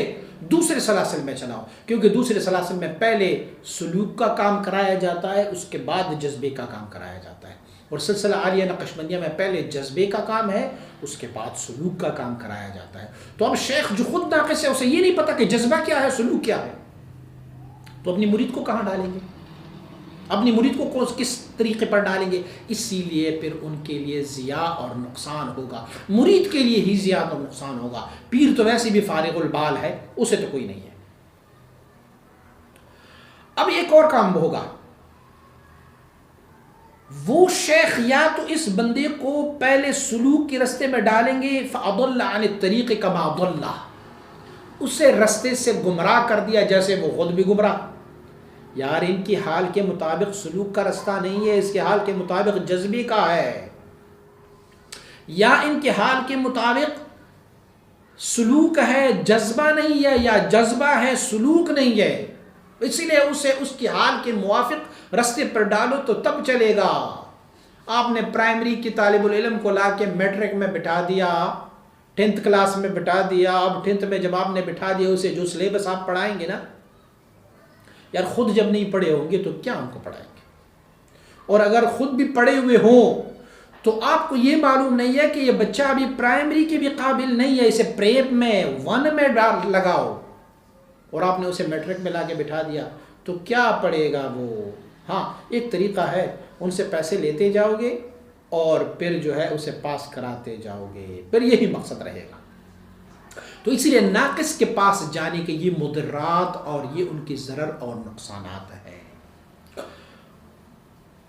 S2: دوسرے سلاسل میں چلاؤں، کیونکہ دوسرے سلاسل میں پہلے سلوک کا کام کرایا جاتا ہے، اس کے بعد جذبے کا کام کرایا جاتا ہے، اور سلسلہ عالیہ نقش بندیہ میں پہلے جذبے کا کام ہے، اس کے بعد سلوک کا کام کرایا جاتا ہے. تو اب شیخ جو خود ناقص ہے اسے یہ نہیں پتا کہ جذبہ کیا ہے، سلوک کیا ہے، تو اپنی مرید کو کہاں ڈالیں گے، اپنی مرید کو کس طریقے پر ڈالیں گے؟ اسی لیے پھر ان کے لیے ضیاع اور نقصان ہوگا، مرید کے لیے ہی ضیاع اور نقصان ہوگا. پیر تو ویسے بھی فارغ البال ہے، اسے تو کوئی نہیں ہے. اب ایک اور کام ہوگا، وہ شیخ یا تو اس بندے کو پہلے سلوک کے رستے میں ڈالیں گے، فَأَضَلَّ عَنِ الطَّرِيقِ كَمَا ضَلَّ، اسے رستے سے گمراہ کر دیا جیسے وہ خود بھی گمراہ. یار ان کی حال کے مطابق سلوک کا رستہ نہیں ہے، اس کے حال کے مطابق جذبے کا ہے، یا ان کے حال کے مطابق سلوک ہے جذبہ نہیں ہے، یا جذبہ ہے سلوک نہیں ہے. اسی لیے اسے اس کی حال کے موافق رستے پر ڈالو تو تب چلے گا. آپ نے پرائمری کی طالب العلم کو لا کے میٹرک میں بٹھا دیا، 10th کلاس میں بٹھا دیا. اب 10th میں جب آپ نے بٹھا دیا اسے جو سلیبس آپ پڑھائیں گے نا، یار خود جب نہیں پڑھے ہوں گے تو کیا ان کو پڑھائیں گے؟ اور اگر خود بھی پڑھے ہوئے ہوں تو آپ کو یہ معلوم نہیں ہے کہ یہ بچہ ابھی پرائمری کے بھی قابل نہیں ہے، اسے پریپ میں 1 میں لگاؤ، اور آپ نے اسے میٹرک میں لا کے بٹھا دیا تو کیا پڑھے گا وہ؟ ہاں ایک طریقہ ہے، ان سے پیسے لیتے جاؤ گے اور پھر جو ہے اسے پاس کراتے جاؤ گے، پھر یہی مقصد رہے گا. تو اسی لیے ناقص کے پاس جانے کے یہ مضرات اور یہ ان کی ضرر اور نقصانات ہیں.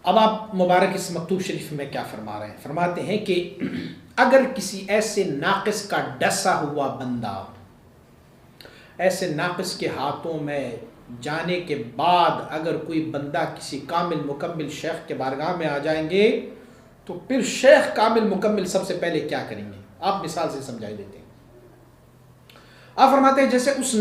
S2: اب آپ مبارک اس مکتوب شریف میں کیا فرما رہے ہیں؟ فرماتے ہیں کہ اگر کسی ایسے ناقص کا ڈسا ہوا بندہ ایسے ناقص کے ہاتھوں میں جانے کے بعد اگر کوئی بندہ کسی کامل مکمل شیخ کے بارگاہ میں آ جائیں گے تو پھر شیخ کامل مکمل سب سے پہلے کیا کریں گے؟ آپ مثال سے سمجھائی دیتے ہیں. آپ فرماتے ہیں جیسے اس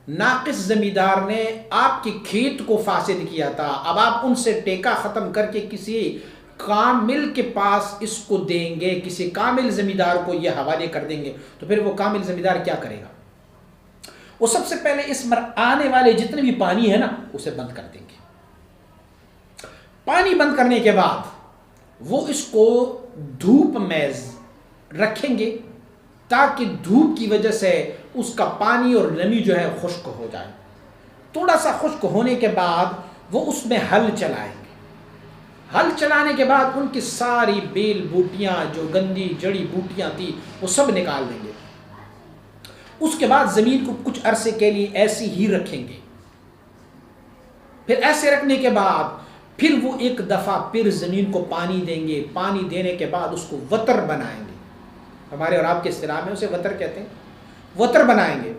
S2: ناقص زمیندار نے آپ کے کھیت کو فاسد کیا تھا، اب آپ ان سے ٹیکہ ختم کر کے کسی کامل کے پاس اس کو دیں گے، کسی کامل زمیندار کو یہ حوالے کر دیں گے، تو پھر وہ کامل زمیندار کیا کرے گا؟ وہ سب سے پہلے اس میں آنے والے جتنے بھی پانی ہے نا اسے بند کر دیں گے. پانی بند کرنے کے بعد وہ اس کو دھوپ میں رکھیں گے تاکہ دھوپ کی وجہ سے اس کا پانی اور نمی جو ہے خشک ہو جائے. تھوڑا سا خشک ہونے کے بعد وہ اس میں ہل چلائیں گے. ہل چلانے کے بعد ان کی ساری بیل بوٹیاں جو گندی جڑی بوٹیاں تھی وہ سب نکال دیں گے. اس کے بعد زمین کو کچھ عرصے کے لیے ایسی ہی رکھیں گے. پھر ایسے رکھنے کے بعد پھر وہ ایک دفعہ پھر زمین کو پانی دیں گے. پانی دینے کے بعد اس کو وتر بنائیں گے. ہمارے اور آپ کے اصطلاح میں اسے وتر کہتے ہیں. وتر بنائیں گے.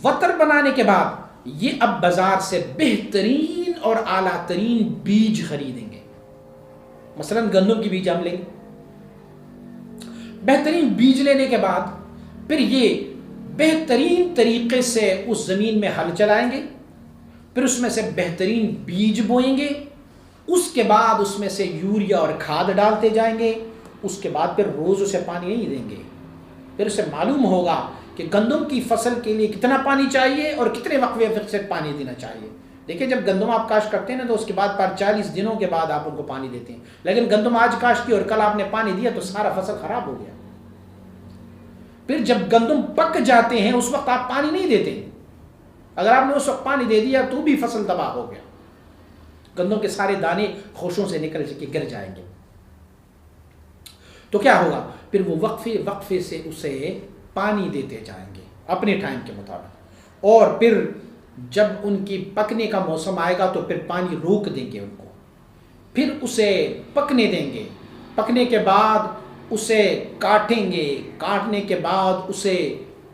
S2: وتر بنانے کے بعد یہ اب بازار سے بہترین اور اعلیٰ ترین بیج خریدیں گے. مثلا گندم کی بیج ہم لیں گے. بہترین بیج لینے کے بعد پھر یہ بہترین طریقے سے اس زمین میں ہل چلائیں گے. پھر اس میں سے بہترین بیج بوئیں گے. اس کے بعد اس میں سے یوریا اور کھاد ڈالتے جائیں گے. اس کے بعد پھر روز اسے پانی نہیں دیں گے. پھر اسے معلوم ہوگا کہ گندم کی فصل کے لیے کتنا پانی چاہیے اور کتنے وقفے سے پانی دینا چاہیے. دیکھیں جب گندم آپ کاشت کرتے ہیں نا تو اس کے بعد پر 40 دنوں کے بعد آپ ان کو پانی دیتے ہیں. لیکن گندم آج کاشت کی اور کل آپ نے پانی دیا تو سارا فصل خراب ہو گیا. پھر جب گندم پک جاتے ہیں اس وقت آپ پانی نہیں دیتے. اگر آپ نے اس وقت پانی دے دیا تو بھی فصل تباہ ہو گیا. گندم کے سارے دانے خوشوں سے نکل کے گر جائیں گے. تو کیا ہوگا؟ پھر وہ وقفے سے اسے پانی دیتے جائیں گے اپنے ٹائم کے مطابق، اور پھر جب ان کی پکنے کا موسم آئے گا تو پھر پانی روک دیں گے ان کو، پھر اسے پکنے دیں گے، پکنے کے بعد اسے کاٹیں گے، کاٹنے کے بعد اسے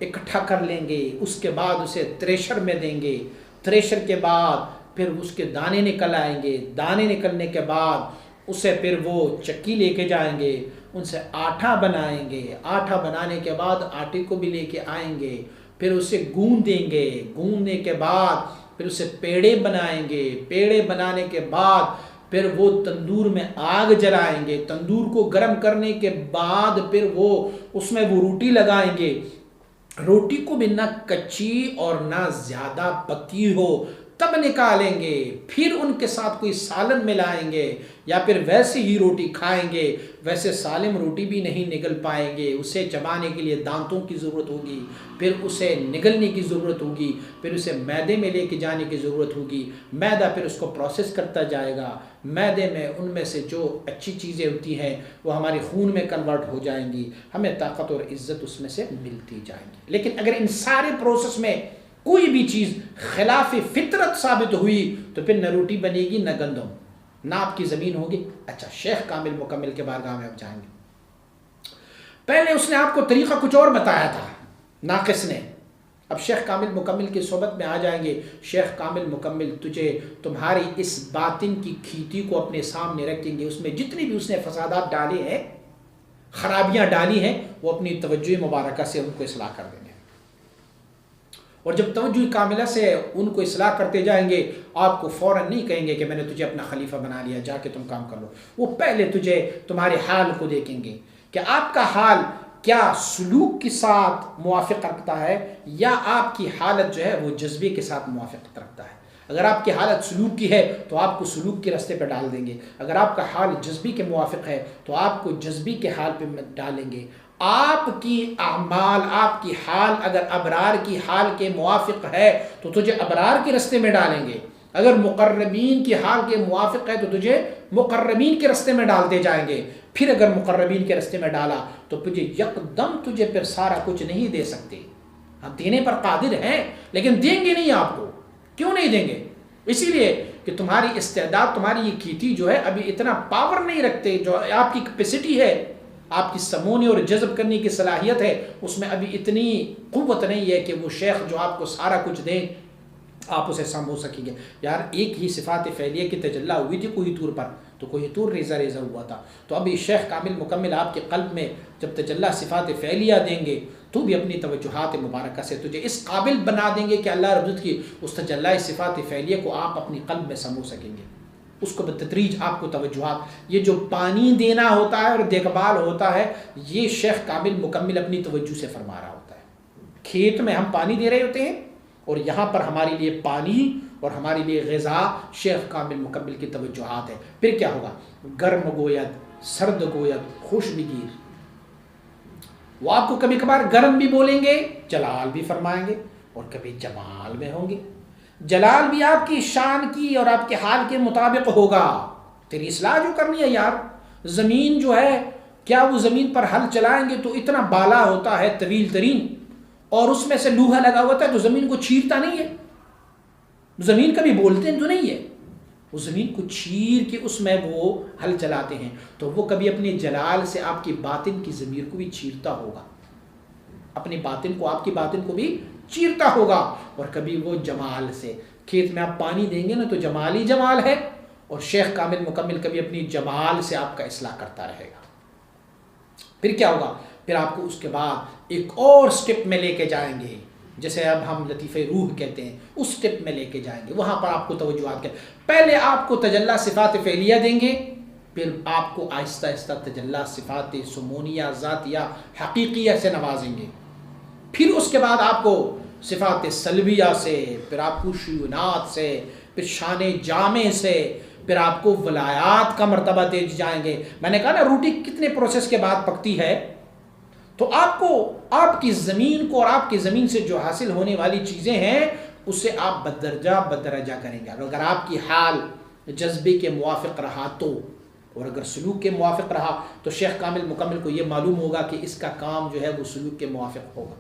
S2: اکٹھا کر لیں گے، اس کے بعد اسے تھریشر میں دیں گے، تھریشر کے بعد پھر اس کے دانے نکل آئیں گے، دانے نکلنے کے بعد اسے پھر وہ چکی لے کے جائیں گے، ان سے آٹا بنائیں گے، آٹا بنانے کے بعد آٹے کو بھی لے کے آئیں گے، پھر اسے گوندیں گے، گوندنے کے بعد پھر اسے پیڑے بنائیں گے، پیڑے بنانے کے بعد پھر وہ تندور میں آگ جلائیں گے، تندور کو گرم کرنے کے بعد پھر وہ اس میں وہ روٹی لگائیں گے، روٹی کو بھی نہ کچی اور نہ زیادہ پکی ہو تب نکالیں گے، پھر ان کے ساتھ کوئی سالن ملائیں گے یا پھر ویسے ہی روٹی کھائیں گے، ویسے سالم روٹی بھی نہیں نگل پائیں گے، اسے چبانے کے لیے دانتوں کی ضرورت ہوگی، پھر اسے نگلنے کی ضرورت ہوگی، پھر اسے میدے میں لے کے جانے کی ضرورت ہوگی، میدا پھر اس کو پروسیس کرتا جائے گا، میدے میں ان میں سے جو اچھی چیزیں ہوتی ہیں وہ ہمارے خون میں کنورٹ ہو جائیں گی، ہمیں طاقت اور عزت اس میں سے ملتی جائیں گی۔ لیکن اگر ان سارے پروسیس میں کوئی بھی چیز خلاف فطرت ثابت ہوئی تو پھر نہ روٹی بنے گی نہ گندم، نہ آپ کی زمین ہوگی۔ اچھا، شیخ کامل مکمل کے بارگاہ میں آپ جائیں گے، پہلے اس نے آپ کو طریقہ کچھ اور بتایا تھا ناقص نے، اب شیخ کامل مکمل کی صحبت میں آ جائیں گے۔ شیخ کامل مکمل تجھے تمہاری اس باطن کی کھیتی کو اپنے سامنے رکھیں گے، اس میں جتنی بھی اس نے فسادات ڈالے ہیں، خرابیاں ڈالی ہیں، وہ اپنی توجہ مبارکہ سے ان کو اصلاح کر دیں گے، اور جب توجہ کاملہ سے ان کو اصلاح کرتے جائیں گے، آپ کو فوراً نہیں کہیں گے کہ میں نے تجھے اپنا خلیفہ بنا لیا، جا کے تم کام کر لو، وہ پہلے تجھے تمہارے حال کو دیکھیں گے کہ آپ کا حال کیا سلوک کے ساتھ موافق رکھتا ہے یا آپ کی حالت جو ہے وہ جذبے کے ساتھ موافقت رکھتا ہے۔ اگر آپ کی حالت سلوک کی ہے تو آپ کو سلوک کے راستے پہ ڈال دیں گے، اگر آپ کا حال جذبی کے موافق ہے تو آپ کو جذبی کے حال پہ ڈالیں گے۔ آپ کی اعمال، آپ کی حال اگر ابرار کی حال کے موافق ہے تو تجھے ابرار کے راستے میں ڈالیں گے، اگر مقربین کی حال کے موافق ہے تو تجھے مقربین کے راستے میں ڈالتے جائیں گے۔ پھر اگر مقربین کے راستے میں ڈالا تو تجھے یکدم تجھے پھر سارا کچھ نہیں دے سکتے، ہم دینے پر قادر ہیں لیکن دیں گے نہیں آپ کو۔ کیوں نہیں دیں گے؟ اسی لیے کہ تمہاری استعداد، تمہاری یہ کھیتی جو ہے ابھی اتنا پاور نہیں رکھتے، جو آپ کی کیپیسٹی ہے، آپ کی سمونے اور جذب کرنے کی صلاحیت ہے، اس میں ابھی اتنی قوت نہیں ہے کہ وہ شیخ جو آپ کو سارا کچھ دیں آپ اسے سنبھو سکیں گے۔ یار ایک ہی صفات فعلیہ کی تجلی ہوئی تھی کوئی طور پر، تو کوئی طور ریزہ ریزہ ہوا تھا، تو ابھی شیخ کامل مکمل آپ کے قلب میں جب تجلی صفات فعلیہ دیں گے تو بھی اپنی توجہات مبارکہ سے تجھے اس قابل بنا دیں گے کہ اللہ رب العزت کی اس تجلی صفات فعلیہ کو آپ اپنی قلب میں سمو سکیں گے، اس کو بتدریج آپ کو توجہات، یہ جو پانی دینا ہوتا ہے اور دیکھ بھال ہوتا ہے، یہ شیخ کامل مکمل اپنی توجہ سے فرما رہا ہوتا ہے۔ کھیت میں ہم پانی دے رہے ہوتے ہیں اور یہاں پر ہمارے لیے پانی اور ہمارے لیے غذا شیخ کامل مکمل کی توجہات ہے۔ پھر کیا ہوگا؟ گرم گوید، سرد گوید، خوش بگیر، وہ آپ کو کبھی کبھار گرم بھی بولیں گے، جلال بھی فرمائیں گے، اور کبھی جمال میں ہوں گے، جلال بھی آپ کی شان کی اور آپ کے حال کے مطابق ہوگا۔ تیری اصلاح جو کرنی ہے یار، زمین جو ہے، کیا وہ زمین پر ہل چلائیں گے تو اتنا بالا ہوتا ہے طویل ترین، اور اس میں سے لوہا لگا ہوتا ہے تو زمین کو چیرتا نہیں ہے، زمین کبھی بولتے ہیں تو نہیں ہے، وہ زمین کو چیر کے اس میں وہ ہل چلاتے ہیں، تو وہ کبھی اپنے جلال سے آپ کی باطن کی ضمیر کو بھی چیرتا ہوگا، اپنی باطن کو، آپ کی باطن کو بھی چیرتا ہوگا، اور کبھی وہ جمال سے، کھیت میں آپ پانی دیں گے نا تو جمال ہی جمال ہے، اور شیخ کامل مکمل کبھی اپنی جمال سے آپ کا اصلاح کرتا رہے گا۔ پھر کیا ہوگا؟ پھر آپ کو اس کے بعد ایک اور سٹیپ میں لے کے جائیں گے، جیسے اب ہم لطیفہ روح کہتے ہیں، اس سٹیپ میں لے کے جائیں گے، وہاں پر آپ کو توجہات کے پہلے آپ کو تجلی صفات فعلیہ دیں گے، پھر آپ کو آہستہ آہستہ تجلی صفات سمونیہ ذاتیہ حقیقیہ سے نوازیں گے، پھر اس کے بعد آپ کو صفات سلبیہ سے، پھر آپ کو شیونات سے، پھر شان جامع سے، پھر آپ کو ولایات کا مرتبہ دے جائیں گے۔ میں نے کہا نا روٹی کتنے پروسیس کے بعد پکتی ہے، تو آپ کو آپ کی زمین کو اور آپ کی زمین سے جو حاصل ہونے والی چیزیں ہیں اسے آپ بدرجہ بدرجہ کریں گے، اگر آپ کی حال جذبے کے موافق رہا تو اور اگر سلوک کے موافق رہا تو شیخ کامل مکمل کو یہ معلوم ہوگا کہ اس کا کام جو ہے وہ سلوک کے موافق ہوگا.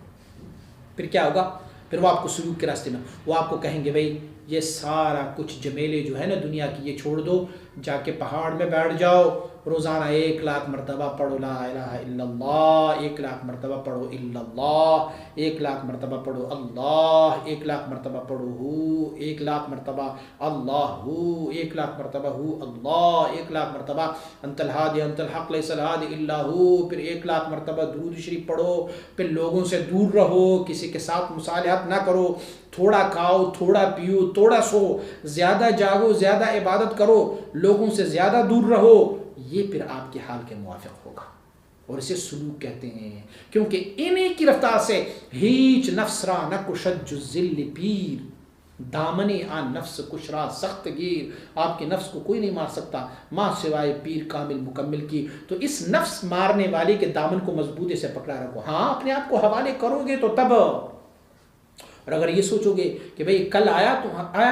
S2: پھر کیا ہوگا؟ پھر وہ آپ کو سلوک کے راستے میں وہ آپ کو کہیں گے بھائی یہ سارا کچھ جمیلے جو ہے نا دنیا کی یہ چھوڑ دو، جا کے پہاڑ میں بیٹھ جاؤ، روزانہ 1,00,000 مرتبہ پڑھو لا الہ الا اللہ، 1,00,000 مرتبہ پڑھو الا اللہ، 1,00,000 مرتبہ پڑھو اللہ، 1,00,000 مرتبہ پڑھو ہو، 1,00,000 مرتبہ اللہ ہو، 1,00,000 مرتبہ ہو اللہ، 1,00,000 مرتبہ انت الہادی انت الحق لیس الہادی الا ہو، پھر 1,00,000 مرتبہ درود شریف پڑھو، پھر لوگوں سے دور رہو، کسی کے ساتھ مصالحت نہ کرو، تھوڑا کھاؤ تھوڑا پیو تھوڑا سو، زیادہ جاگو زیادہ عبادت کرو، لوگوں سے زیادہ دور رہو، یہ پھر آپ کے حال کے موافق ہوگا. اور اسے سلوک کہتے ہیں، کیونکہ انہی کی رفتار سے ہیچ نفس را نہ کشد جو ذل پیر، دامنی آن نفس کشرا سخت گیر. آپ کے نفس کو کوئی نہیں مار سکتا ماں سوائے پیر کامل مکمل کی. تو اس نفس مارنے والے کے دامن کو مضبوطی سے پکڑا رکھو. ہاں اپنے آپ کو حوالے کرو گے تو تب، اور اگر یہ سوچو گے کہ بھئی کل آیا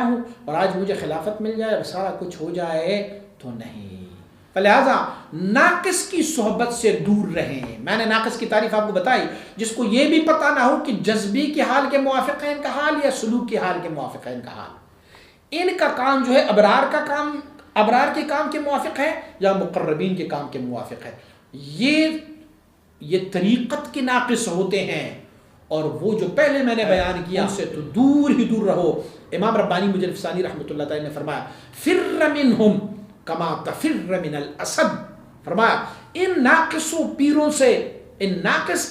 S2: ہوں اور آج مجھے خلافت مل جائے اور سارا کچھ ہو جائے، تو نہیں. فلہذا ناقص کی صحبت سے دور رہیں. میں نے ناقص کی تعریف آپ کو بتائی، جس کو یہ بھی پتہ نہ ہو کہ جذبی کے حال کے موافق ہے ان کا حال یا سلوک کے حال کے موافق ہے ان کا حال. ان کا کام جو ہے ابرار کے کام کے موافق ہے یا مقربین کے کام کے موافق ہے. یہ طریقت کے ناقص ہوتے ہیں، اور وہ جو پہلے میں نے بیان کیا ان سے تو دور ہی دور رہو. امام ربانی مجد الفسانی رحمۃ اللہ تعالی نے فرمایا فر منہم کما تفر من الاسد. فرمایا ان ناقص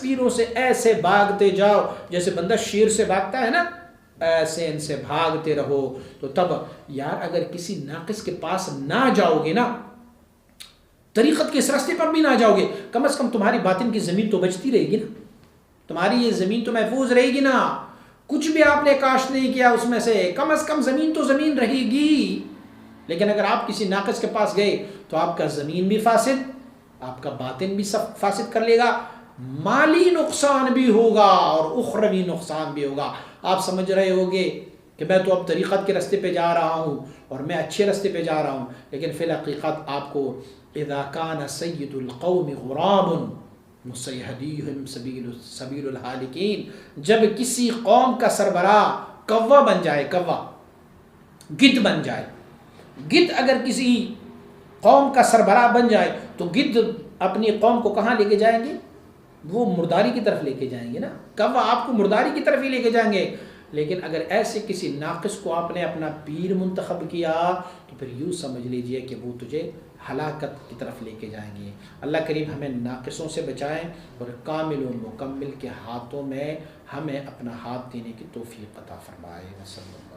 S2: پیروں سے ایسے بھاگتے جاؤ جیسے بندہ شیر سے بھاگتا ہے نا، ایسے ان سے بھاگتے رہو. تو تب یار اگر کسی ناقص کے پاس نہ جاؤ گے نا، طریقت کے اس راستے پر بھی نہ جاؤ گے، کم از کم تمہاری باطن کی زمین تو بچتی رہے گی نا، تمہاری یہ زمین تو محفوظ رہے گی نا. کچھ بھی آپ نے کاشت نہیں کیا اس میں سے، کم از کم زمین تو زمین رہے گی. لیکن اگر آپ کسی ناقص کے پاس گئے تو آپ کا زمین بھی فاسد، آپ کا باطن بھی سب فاسد کر لے گا، مالی نقصان بھی ہوگا اور اخروی نقصان بھی ہوگا. آپ سمجھ رہے ہوگے کہ میں تو اب طریقت کے راستے پہ جا رہا ہوں اور میں اچھے راستے پہ جا رہا ہوں، لیکن فی الحقیقت آپ کو اذا کان سید القوم غراب مسیحدیہم سبیل الحالکین، جب کسی قوم کا سربراہ کوا بن جائے، گدھ بن جائے، گدھ اگر کسی قوم کا سربراہ بن جائے تو گدھ اپنی قوم کو کہاں لے کے جائیں گے؟ وہ مرداری کی طرف لے کے جائیں گے نا. کوا آپ کو مرداری کی طرف ہی لے کے جائیں گے. لیکن اگر ایسے کسی ناقص کو آپ نے اپنا پیر منتخب کیا تو پھر یوں سمجھ لیجئے کہ وہ تجھے ہلاکت کی طرف لے کے جائیں گے. اللہ کریم ہمیں ناقصوں سے بچائیں اور کامل و مکمل کے ہاتھوں میں ہمیں اپنا ہاتھ دینے کی توفیق عطا فرمائے. وسلم.